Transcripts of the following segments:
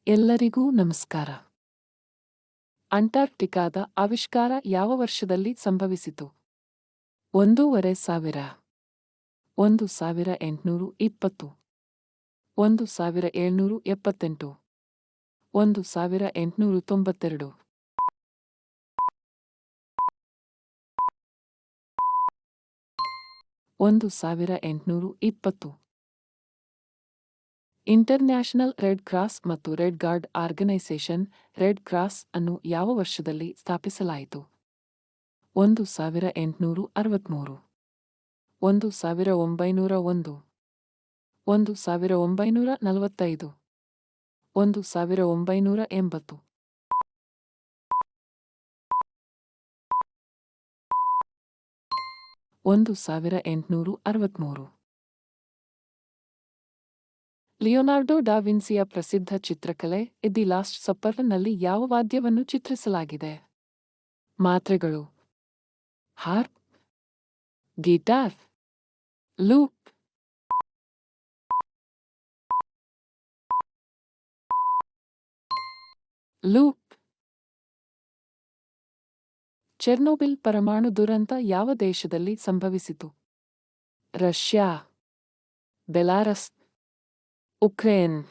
ಎಲ್ಲರಿಗೂ ನಮಸ್ಕಾರ. ಅಂಟಾರ್ಕ್ಟಿಕಾದ ಆವಿಷ್ಕಾರ ಯಾವ ವರ್ಷದಲ್ಲಿ ಸಂಭವಿಸಿತು? 1500, 1820, 1778, 1892. 1820. ಇಂಟರ್ನ್ಯಾಷನಲ್ ರೆಡ್ ಕ್ರಾಸ್ ಮತ್ತು red guard organisation red cross ಅನ್ನು ಯಾವ ವರ್ಷದಲ್ಲಿ ಸ್ಥಾಪಿಸಲಾಯಿತು? 1863, 1901, 1945, 1980. 1863. ಲಿಯೋನಾರ್ಡೋ ಡಾ ವಿನ್ಸಿಯ ಪ್ರಸಿದ್ಧ ಚಿತ್ರಕಲೆ ದಿ ಲಾಸ್ಟ್ ಸಪ್ಪರ್ ನಲ್ಲಿ ಯಾವ ವಾದ್ಯವನ್ನು ಚಿತ್ರಿಸಲಾಗಿದೆ? ಮಾತ್ರೆಗಳು, harp, guitar, loop. Loop. Chernobyl ಪರಮಾಣು ದುರಂತ ಯಾವ ದೇಶದಲ್ಲಿ ಸಂಭವಿಸಿತು? Russia, Belarus, Ukraine,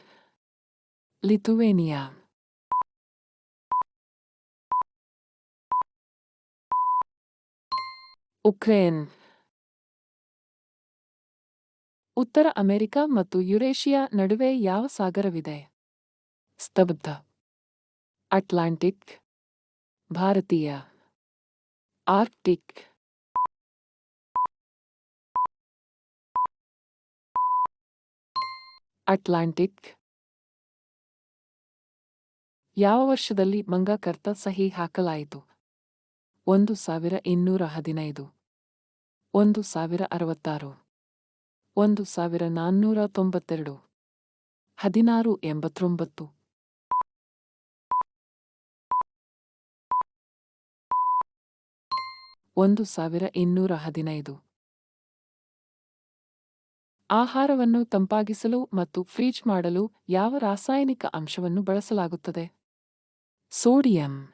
Lithuania. Ukraine. ಉತ್ತರ ಅಮೆರಿಕ ಮತ್ತು ಯುರೇಷಿಯಾ ನಡುವೆ ಯಾವ ಸಾಗರವಿದೆ? ಸ್ತಬ್ಧ. ಅಟ್ಲಾಂಟಿಕ್, ಭಾರತೀಯ, ಆರ್ಕ್ಟಿಕ್. ಅಟ್ಲಾಂಟಿಕ್. ಯಾವ ವರ್ಷದಲ್ಲಿ ಮಂಗಾಕರ್ತ ಸಹಿ ಹಾಕಲಾಯಿತು? 1215, 1066, 1492, 1689. 1215. ಆಹಾರವನ್ನು ತಂಪಾಗಿಸಲು ಮತ್ತು ಫ್ರೀಜ್ ಮಾಡಲು ಯಾವ ರಾಸಾಯನಿಕ ಅಂಶವನ್ನು ಬಳಸಲಾಗುತ್ತದೆ? ಸೋಡಿಯಂ,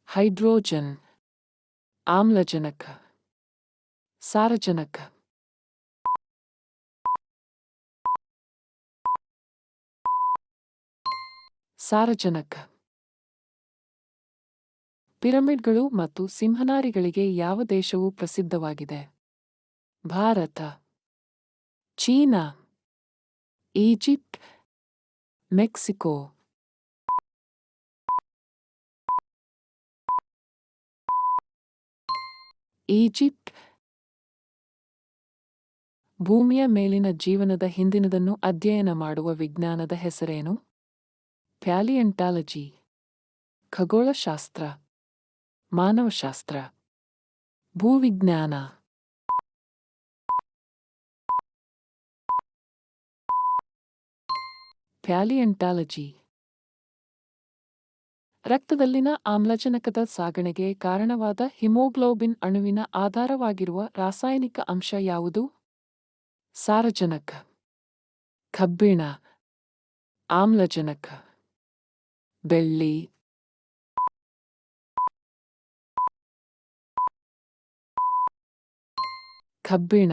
ಹೈಡ್ರೋಜನ್, ಆಮ್ಲಜನಕ, ಸಾರಜನಕ. ಸಾರಜನಕ. ಪಿರಮಿಡ್ಗಳು ಮತ್ತು ಸಿಂಹನಾರಿಗಳಿಗೆ ಯಾವ ದೇಶವು ಪ್ರಸಿದ್ಧವಾಗಿದೆ? Bharat, China, Egypt, Mexico. Egypt. ಭೂಮಿಯ ಮೇಲಿನ ಜೀವನದ ಹಿಂದಿನದನ್ನು ಅಧ್ಯಯನ ಮಾಡುವ ವಿಜ್ಞಾನದ ಹೆಸರೇನು? ಪ್ಯಾಲಿಯಂಟಾಲಜಿ, ಖಗೋಳಶಾಸ್ತ್ರ, ಮಾನವಶಾಸ್ತ್ರ, ಭೂವಿಜ್ಞಾನ. ಪ್ಯಾಲಿಯಂಟಾಲಜಿ. ರಕ್ತದಲ್ಲಿನ ಆಮ್ಲಜನಕದ ಸಾಗಣೆಗೆ ಕಾರಣವಾದ ಹಿಮೋಗ್ಲೋಬಿನ್ ಅಣುವಿನ ಆಧಾರವಾಗಿರುವ ರಾಸಾಯನಿಕ ಅಂಶ ಯಾವುದು? ಸಾರಜನಕ, ಕಬ್ಬಿಣ, ಆಮ್ಲಜನಕ, ಬೆಳ್ಳಿ. ಕಬ್ಬಿಣ.